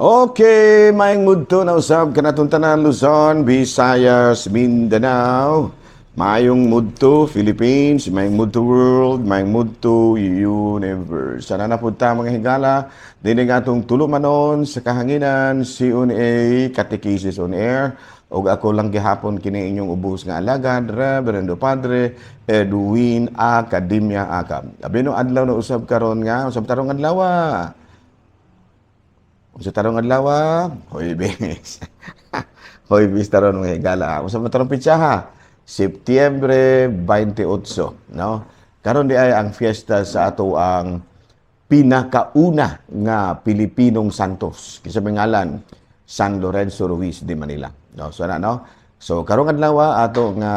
Okay, maing mudto na usab kanatong tanan Luzon, Visayas, Mindanao. Mayong mudto Philippines, maing mudto world, maing mudto universe. Sana na punta mga higala, dinig atong tulumanon sa kahanginan, CONA, Catechesis on Air. O ako lang gihapon kini inyong ubos nga alagad, Reverendo Padre Edwin Academia Akam. Abino adlaw na usab karon nga, usab tarong adlaw. Sa tarong adlaw, Huwebes. Huwebes taron mga higala. Sa tarong pitsaha, Setyembre 28, no? Karon di ay ang fiesta sa ato ang pinakauna nga Pilipinong Santos. Kisa ngalan San Lorenzo Ruiz de Manila. No, so na no. So karong adlaw ato nga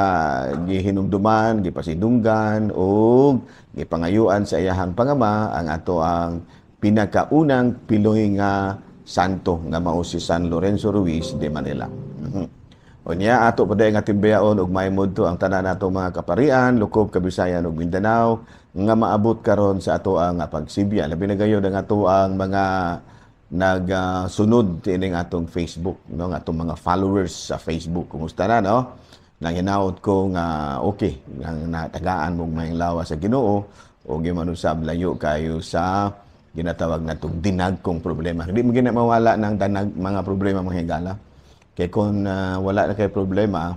gihinumduman, gipasidunggan og gipangayuan sa iyahang pangama ang ato ang pinakaunang Pinoy nga santo nga mao si San Lorenzo Ruiz de Manila. Unya ato paday nga timbayaon og maymod to ang tanan nato mga kaparian, Lukob, Kabisayan ug Mindanao nga maabot karon sa ato ang pagsibya. Labi na gayud ang ato ang mga nagsunod tining atong Facebook, no, nga atong mga followers sa Facebook. Kumusta na, no? Nanginaot ko nga okay, nang natagaan mong may lawas sa Ginoo o gimanusab layo kayo sa ginatawag na itong dinagkong problema. Hindi mo mawala ng mga problema mga higala. Kaya kung wala na kayo problema,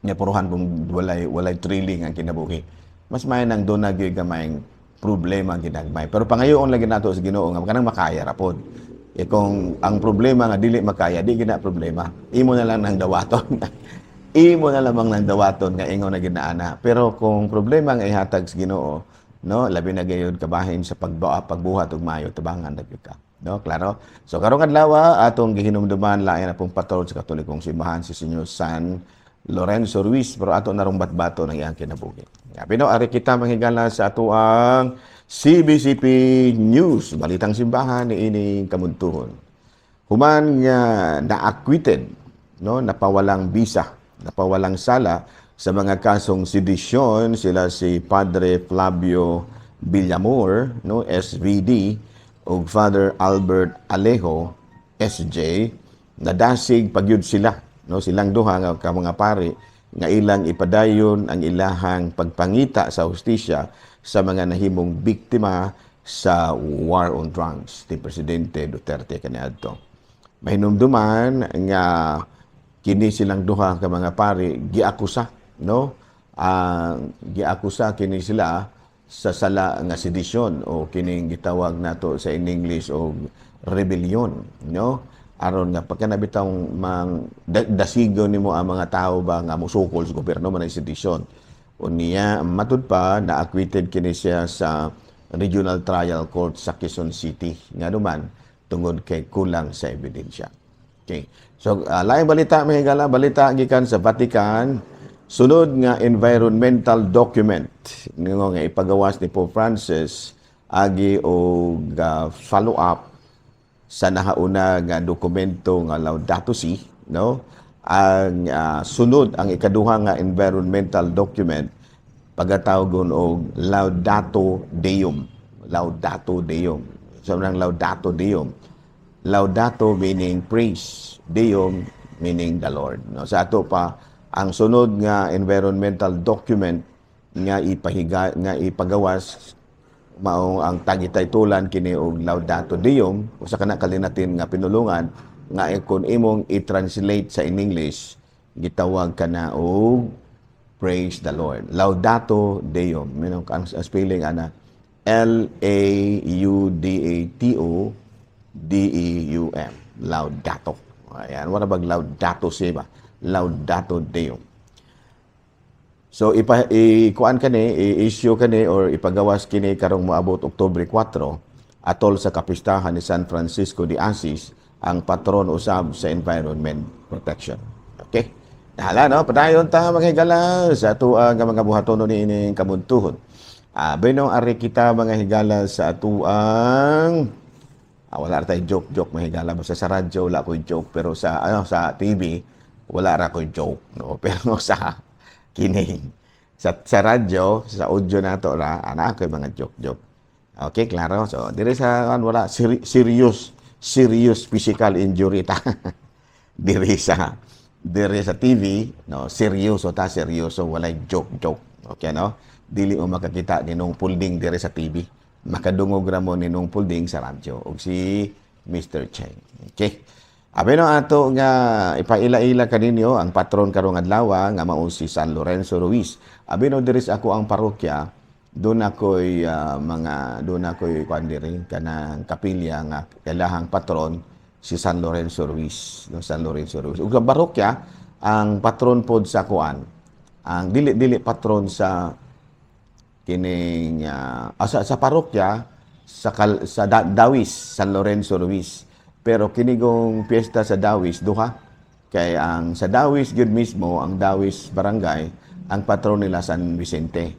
napuruhan kung walay thrilling ang kinabuhi. Mas may nang doon nagigamayng problema ang ginagmay. Pero pangayoon lagi nato sa Ginoo nga kanang makaya rapod. Kung ang problema nga dili makaya, di gina problema. Imo na lang nang dawaton. Imo na lamang nang dawaton nga ingon na ginaana. Pero kung problema nga ihatag sa Ginoo, no, labi na gayud kabahin sa pagbuhat og mayo tabangan dagit ka, no, klaro. So karong adlaw atong gihinumduman lain na pong patron sa Katolikong simbahan si Senyor San Lorenzo Ruiz, pero ato narong batbato ng iyang kinabuhi. Pino ari kita manghigala sa ato ang CBCP News, balitang simbahan ni ining kamuntuhon. Human nga na-acquitted, no, napawalang bisa, napawalang sala sa mga kasong sedisyon sila si Padre Flavio Villamor, no, SVD, ug Father Albert Alejo, SJ, nadasig pagyud sila, no, silang duha nga mga pari nga ilang ipadayon ang ilahang pagpangita sa hustisya sa mga nahimong biktima sa war on drugs ni Presidente Duterte kaniadto. Mahinumduman nga kini silang duha ka mga pari giakusa, no, giakusa kini sila sa sala nga sedisyon o kining gitawag nato sa in English og rebellion, no, aron nga pagka nabitang dasigo nimo ang mga tao ba nga musukol sa gobyerno man sedisyon. Unya matud pa na acquitted kini siya sa Regional Trial Court sa Quezon City nga duman tungod kay kulang sa ebidensya. Okay. So, laing balita, mga higala, balita gikan sa Vatican, sunod nga environmental document nga ipagawas ni Pope Francis agi og follow-up sa nahauna nga dokumento nga Laudato Si, no? Ang sunod, ang ikaduha nga environmental document, pagatawgon og Laudato Deum. Laudato Deum. So, nang Laudato Deum. Laudato meaning praise, Deum meaning the Lord. No, sa ato pa ang sunod nga environmental document nga ipagawas mao ang tagitaytulan kini og Laudato Deum usa kana kalinatin nga pinulungan nga kung imong i-translate sa in English gitawag kana og praise the Lord. Laudato Deum, meaning ang spelling ana Laudato Deum. Laudato. Ayan, wala bang Laudato Si ba? Laudato Deum. So, ikuan kani, i-issue kani, or ipagawas kini karong moabot Oktubre 4, atol sa kapistahan ni San Francisco de Assis, ang patron usab sa environment protection. Okay? Nahala, no? Padayon ta, mga higala, sa atuang mga buhaton ni ining kamuntuhon. Benong ari kita, mga higala, sa atuang wala ra tay joke mga higala, basta sa radyo wala ko joke, pero sa sa TV wala ra ko joke, no, pero sa kining sa radyo, sa audio nato ra ana ko mga joke. Okay, klaro. So dire sa wala serious serious physical injury ta. diri sa TV, no, seryoso walay joke. Okay, no? Dili mo makakita ni nung pulding diri sa TV. Makadungog ra mo ni nung pulding sa radyo og si Mr. Cheng. Okay. Abi no ato nga ipaila-ila kaninyo ang patron karong adlaw nga mao si San Lorenzo Ruiz. Abi no diri sa ako ang parokya, doon ako'y kuan diri kanang kapilya nga ilahang patron si San Lorenzo Ruiz, no, San Lorenzo Ruiz. Ug sa parokya ang patron pod sa kuan, ang dili patron sa kining sa parokya sa Dawis, San Lorenzo Ruiz. Pero kinigong piyesta sa Dawis duha kay ang sa Dawis gyud mismo, ang Dawis barangay, ang patron nila San Vicente.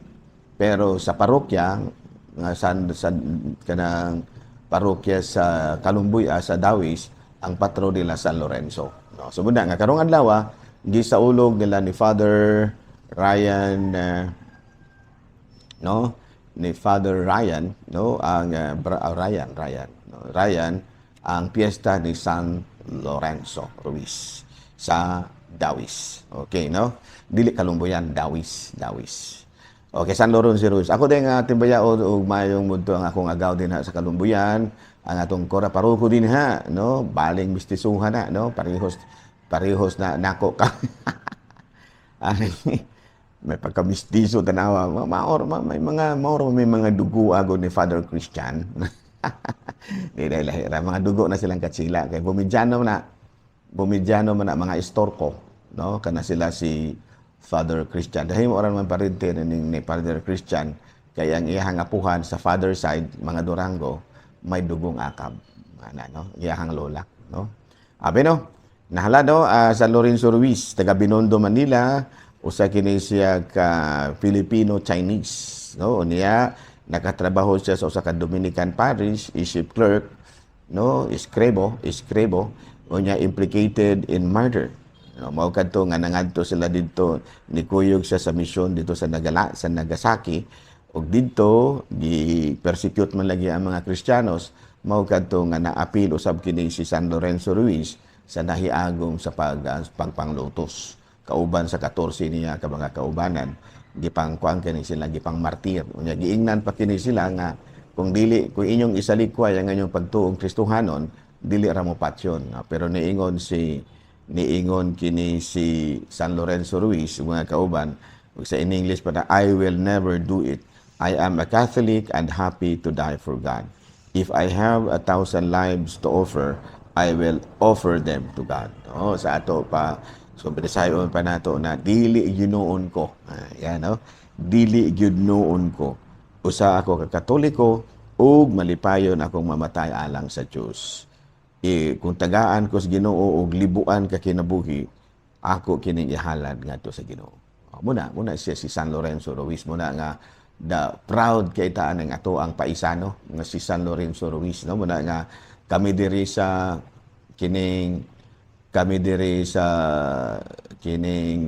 Pero sa parokya nga sa kanang parokya sa Kalumbuy sa Dawis, ang patron nila San Lorenzo. No, so muna nga karong adlaw gisaulog nila ni Father Ryan ni Father Ryan, no, ang Ryan ang piyesta ni San Lorenzo Ruiz sa Dawis. Okay, no? Dili Kalumbuyan, Dawis. Okay, San Lorenzo Ruiz. Ako din nga timbaya og mayong mudto ang akong agaw din sa Kalumbuyan, ang atong kora paruko din no? Baling mistisuhan na, no? Parehos na nako ka. May pagka-mistiso tanawa. May mga dugo agod ni Father Christian. Mga dugo na silang katsila. Kaya bumidyano man na mga istorko. No? Kana sila si Father Christian. Dahil mo oran man parinte ni Father Christian. Kaya ang iyahang apuhan sa father side, mga Durango, may dugong akab. No? Iyahang lola. No? Abi no? Nahala no? San Lorenzo Ruiz, taga Binondo, Manila. Usa kini siya ka Filipino-Chinese, no? Niya nakatrabaho siya sa usa ka Dominican parish, isip clerk, no? Escribo, unya implicated in murder. No, mao kadto nga nangadto sila didto ni kuyog siya sa misyon dito sa Nagasaki, ug didto gi persecute man lagi ang mga Kristiyanos, mao kadto nga naapil usab kini si San Lorenzo Ruiz sa nahiagom sa pagpanglutos. Kauban sa 14 niya ka mga kaubanan, gipangkuan kini sila, gipang martir. Unya giingnan pa kini sila nga kung inyong isalikway ang inyong pagtuong Kristohanon, dili ra mo patyon. Pero niingon kini si San Lorenzo Ruiz mga kauban, sa in English pa I will never do it. I am a Catholic and happy to die for God. If I have 1,000 lives to offer, I will offer them to God. Sa ato pa so, binisayon pa nato na dili ginuon ko. Yan, no? Dili ginuon ko. Usa ako ka Katoliko ug malipayon akong mamatay alang sa Dios. Kung tagaan ko sa Ginoo og libuan ka kinabuhi, ako kining ihalad ngadto sa Ginoo. Muna siya si San Lorenzo Ruiz muna nga proud kay taan ang ato ang paisano nga si San Lorenzo Ruiz, no? Muna nga kami diri sa kining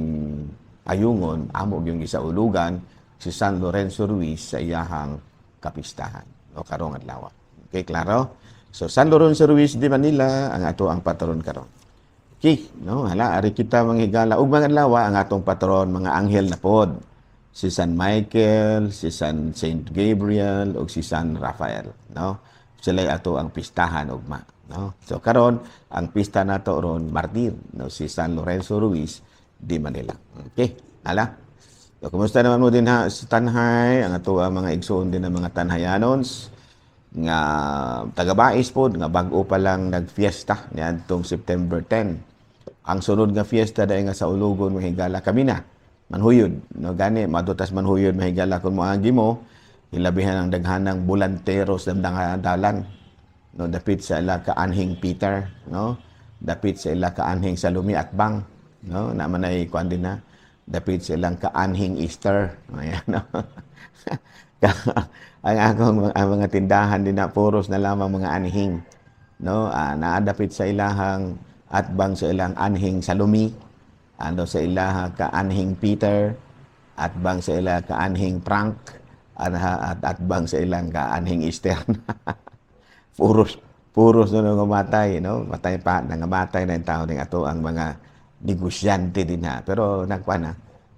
ayungon, amo yung isaulugan si San Lorenzo Ruiz sa iyahang kapistahan. O karong adlaw. Okay, klaro? So, San Lorenzo Ruiz de Manila, ang ato ang patron karon. Okay, no? Ari kita manghigala. Ug mga adlaw, ang atong patron, mga anghel na pod. Si San Michael, si San Saint Gabriel, o si San Rafael. No? Sila ato ang pistahan ugma. No? So karon ang pista nato ron martir, no, si San Lorenzo Ruiz de Manila. Okay, ala. So kumusta naman mo din sa Tanhay, ang ato mga igsoon din ng mga Tanhayanons nga taga-Bais pod nga bag-o pa lang nagfiesta niadtong September 10. Ang sunod nga fiesta dai nga sa Ulugon mahigala kami na manhuyod, no, gani madutas manhuyod mahigala kun moagi mo hilabihan ang daghanang bulanteros damdang dalan. No, dapit sa ila ka anhing Peter, no? Dapit sa ila ka anhing Salome at Bang, no? Naman ay kuan din na. Dapit sa ilang ka anhing Easter. Ayan, no? ang mga tindahan din na puros na lamang mga anhing, no? Naadapit sa ilahang at Bang sa ilang anhing Salome, sa ilaha ka anhing Peter, at Bang sa ilang ka anhing Frank, at Bang sa ilang ka anhing Easter. puros na nga matay, no? Matay pa, nangamatay na yung tao ng ato ang mga negosyante din ha. Pero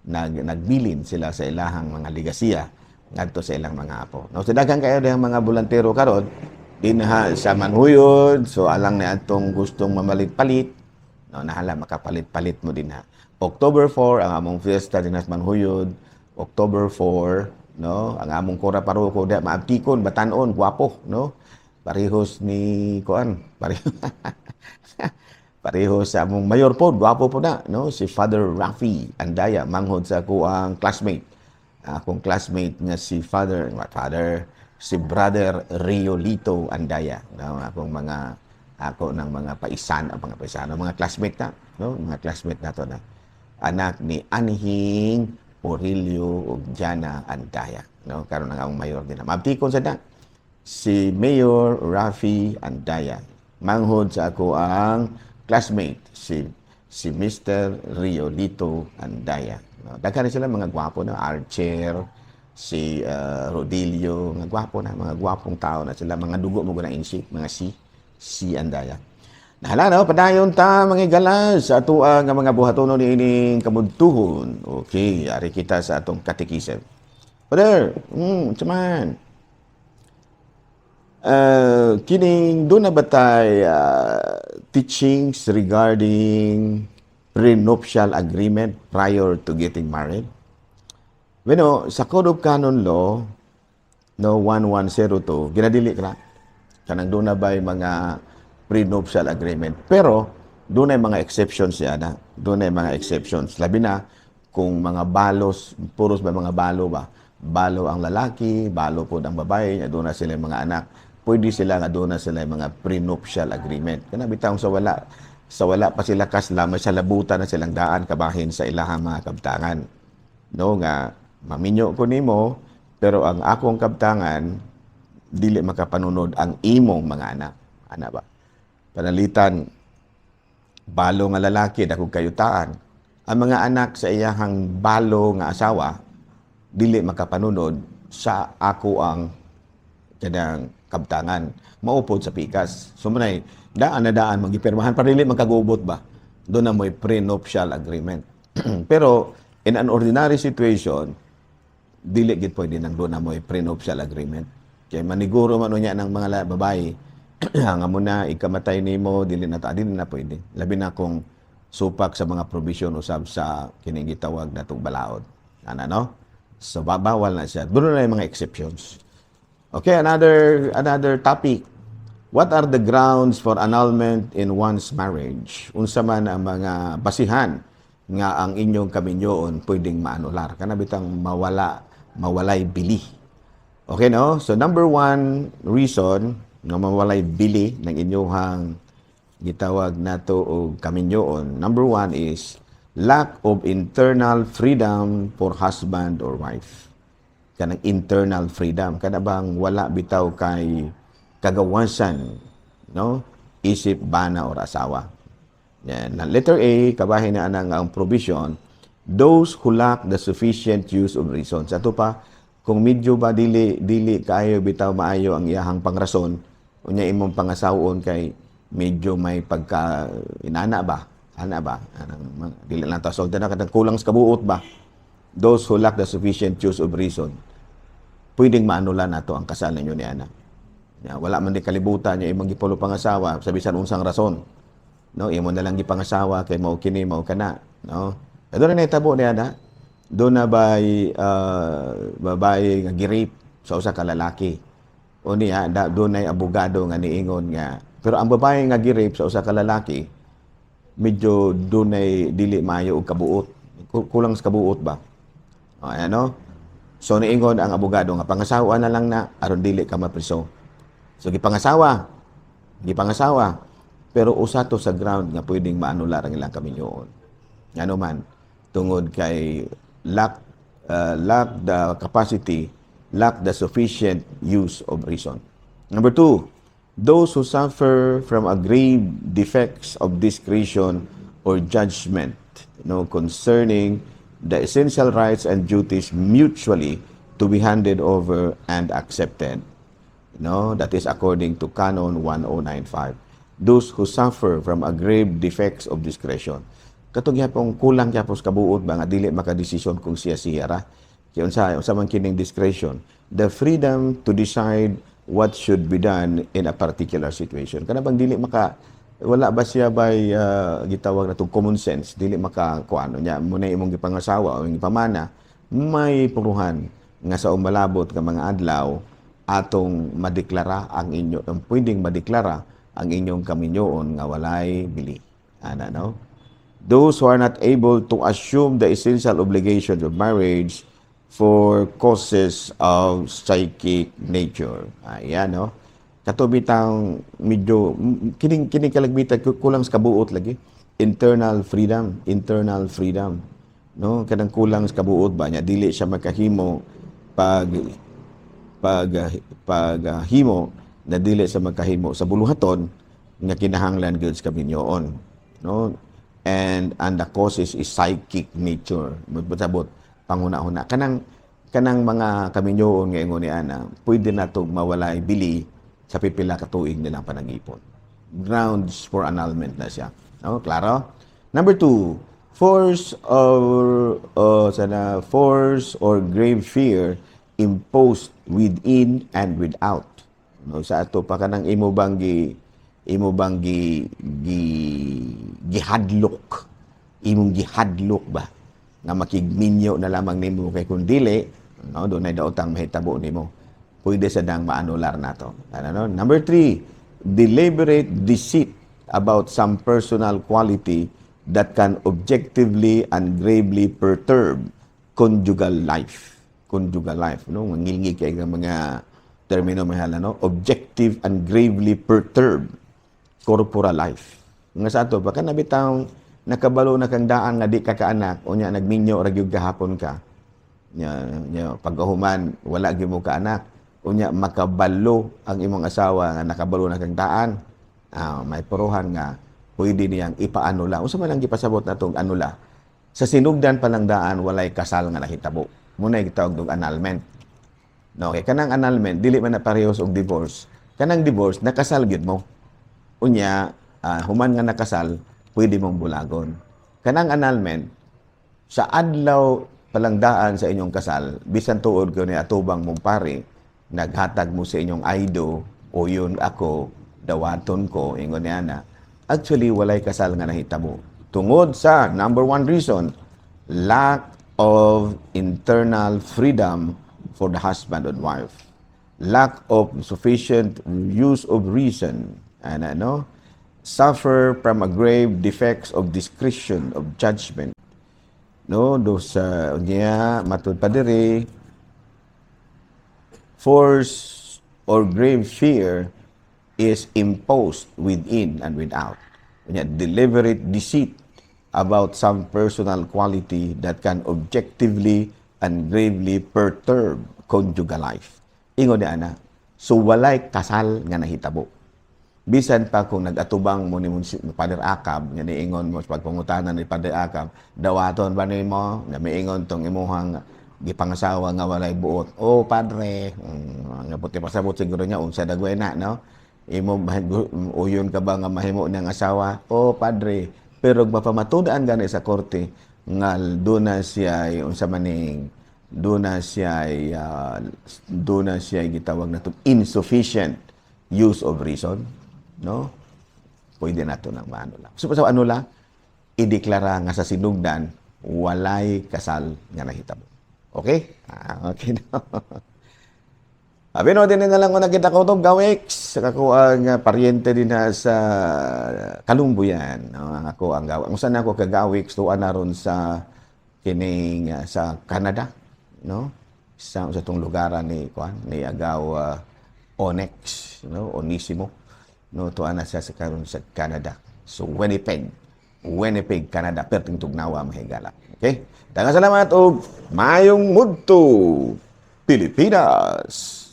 nagbilin sila sa ilahang mga ligasiya ngadto sa ilang mga apo. No, so daghan kayo ng mga volunteero karon din ha sa manhuyod, so alang na atong gustong mamalit-palit, no, nahala makapalit-palit mo din ha. October 4 ang among fiesta din sa manhuyod. October 4, no, ang among kora paroko da maabtikon, batanon, guwapo, no. Parehos ni kuan, parehos sa among mayor po, guwapo po na, no, si Father Rafi Andaya, manghod sa kuang classmate. Akong classmate nga si si Brother Riolito Andaya, no, ako ng mga paisano, mga classmate na, no, mga classmate nato na anak ni Anihing Aurelio ug Jana Andaya, no, karon ang among mayor din. Mabtikon sa si Mayor Rafi Andaya, manghod sa ako ang classmate si Mr. Riolito Andaya. No, daghan sila mga gwapo na Archer, si Rodilio, mga gwapo na, mga gwapong tao na sila, mga dugo mo na insi, mga si Andaya. Nahala no, padayon ta mga galas sa ato nga mga buhatonon ining kamudtuhon. Okay, ari kita sa atong katekism. Brother, chaman. Kining doon na ba tayo teachings regarding prenuptial agreement prior to getting married? Bueno, sa Code of Canon Law, no, 1102, ginadili ka na. Kanang doon na ba mga prenuptial agreement. Pero, doon ay mga exceptions yan. Doon ay mga exceptions. Labi na, kung mga balos, puros ba mga balo ba? Balo ang lalaki, balo po ang babae, doon na sila mga anak. Pwede sila nga doon na sila mga prenuptial agreement. Kana bitaw sa wala pa sila kasla, may sa labutan na silang daan kabahin sa ilahang mga kabtangan. No nga, maminyo ko nimo, pero ang akong kabtangan, dili makapanunod ang imong mga anak. Ana ba? Panalitan, balo nga lalaki, dakong kayutaan. Ang mga anak sa iyahang balo nga asawa, dili makapanunod sa ako ang kanang kabtangan. Maupod sa pikas. So manay, daan magipirmahan para dili magkagubot ba? Doon na mo'y prenuptial agreement. Pero in an ordinary situation, dili gid pwede nang doon na mo'y prenuptial agreement. Kaya maniguro man niya ng mga babae, nga mo na ikamatay nimo, dili na pwede. Labi na kung supak sa mga provision usab sa kining gitawag natong balaod. Ana no? So babawal na siya. Doon na yung mga exceptions. Okay, another topic. What are the grounds for annulment in one's marriage? Unsa man ang mga basihan nga ang inyong kaminyoon pwedeng maanular? Kana bitang mawalay bili. Okay, no? So number one reason nga mawalay bili ng inyong gitawag nato og kaminyoon. Number one is lack of internal freedom for husband or wife. Kanang internal freedom, kada bang wala bitaw kay kagawasan, no, isip bana or asawa. Yan. Letter A, kabahin na ang provision, those who lack the sufficient use of reason. Sa ito pa, kung medyo ba dili kayo bitaw maayo ang iyahang pangrason, unya imong pangasawon kay medyo may pagka inana ba? Ana ba? Dili lang ta solda na kadang kulang sa kabuot ba? Those who lack the sufficient use of reason, pwedeng maanulan nato ang kasal ninyo ni ana. Wala man di kalibutan niya imong gipulo pangasawa sa bisan unsang rason. No, imo na lang gipangasawa kay mao kini mao kana, no. Ado na nahitabo ni ana. Do na bay babae nga girip sa usa ka lalaki. O niya do nay abogado nga niingon nga pero ang babae nga girip sa usa ka lalaki medyo do nay dili maayo og kabuot. Kulang sa kabuot ba? O ano? So niingon ang abogado nga pangasawa na lang na aron dili ka mapriso. So gipangasawa. Pero usa to sa ground nga pwedeng maanular ang ilang kaminyoon. Ngano man tungod kay lack the capacity, lack the sufficient use of reason. Number two, those who suffer from a grave defects of discretion or judgment, concerning the essential rights and duties mutually to be handed over and accepted. No, that is according to Canon 1095. Those who suffer from a grave defects of discretion. Katong yapong kulang yapos kabuot ba nga dili makadesisyon kung siya ra. Kaya unsa man kining discretion, the freedom to decide what should be done in a particular situation. Kana bang dili maka wala ba siya by gitawag na to common sense, dili maka kuano nya mo na imong gipangasawa o imong pamana, may puruhan nga sa umalabot nga mga adlaw atong madeklara ang inyo, ang pwedeng madeklara ang inyong kaminyoon nga walay bili. Ana, no? Those who are not able to assume the essential obligations of marriage for causes of psychic nature. Ayan, no? Katubitang medyo, kining kalagbitan, kulang sa kabuot lagi. Internal freedom. No? Kanang kulang sa kabuot ba niya, dili siya makahimo paghimo na dili sa magkahimo sa buluhaton nga kinahanglan gyud sa kaminyoon, no? And the causes is psychic nature. Butabot panguna-una kanang mga kaminyoon nga ingon ni ana pwede nato mawalay bili sa pipila ka tuig nilang panag-ipon. Grounds for annulment na siya, no? Klaro? Number 2, force or grave fear imposed within and without. No, sa ato pa kanang imo bang gihadlok. Imong gihadlok ba nga makigminyo na lamang nimo kay kun dili, no, dunay daotang mahitabo nimo. Pwede sa dang maanular nato. Ano? Number 3, deliberate deceit about some personal quality that can objectively and gravely perturb conjugal life, no? Ngilngi kay mga termino mahala, no? Objective and gravely perturb corporal life. Nga sa ato, baka nabitang nakabalo na kang daan nga di ka kaanak, o niya nagminyo ra gyud gahapon ka. Pagkahuman, wala gyud mo kaanak. O niya makabalo ang imong asawa nga nakabalo na kang daan. May puruhan nga pwede niyang ipaanula. Unsa man ang gipasabot natong anula? Sa sinugdan pa lang daan, walay kasal nga nahitabo. Muna gitawag og annulment. No, kay kanang annulment dili man na parehas og divorce. Kanang divorce nakasal gyud mo. Unya, human nga nakasal, pwede mong bulagon. Kanang annulment sa adlaw palangdaan sa inyong kasal, bisan tuod ko ni atubang mong pare, naghatag mo sa inyong aido o yun ako dawaton ko ingon ni ana. Actually walay kasal nga nahitabo. Tungod sa number 1 reason, lack of internal freedom for the husband and wife. Lack of sufficient use of reason and suffer from a grave defects of discretion, of judgment. No, dos niya matud pa diri, force or grave fear is imposed within and without. Niya deliberate deceit about some personal quality that can objectively and gravely perturb conjugal life. Ingon ni ana, so walay kasal nga nahitabo. Bisan pa kung nag-atubang mo ni Father Akab, nga niingon mo sa pagpangutanan ni Father Akab, dawaton ba nimo nga miingon tong imuhang gipangasawa nga walay buot. Oh, Padre, nga puti pasabot siguro niya unsa dagway na, no? Imo uyon ka ba nga mahimo ng asawa? Oh, Padre, pero mapamatudan gani sa korte nga doon na siya unsa maning doon na siya gitawag na to insufficient use of reason, no? Pwede nato nang maano lang. So sa ano lang ideklara nga sa sinugdan walay kasal nga nahitabo. Okay? Okay na. Abi no din na lang ko nakita ko tong Gawix ako ang paryente din na sa Kalumbuyan, no? Ako ang Gawix. Unsa na ako ka Gawix tuwa na ron sa kining sa Canada, no? Sa tong lugaran ni agaw Onyx, no? Onisimo, no? Tuwa na siya sa karon sa Canada. So Winnipeg, Canada, perting tugnawa mahigala. Okay? Daghang salamat og maayong mudto Pilipinas.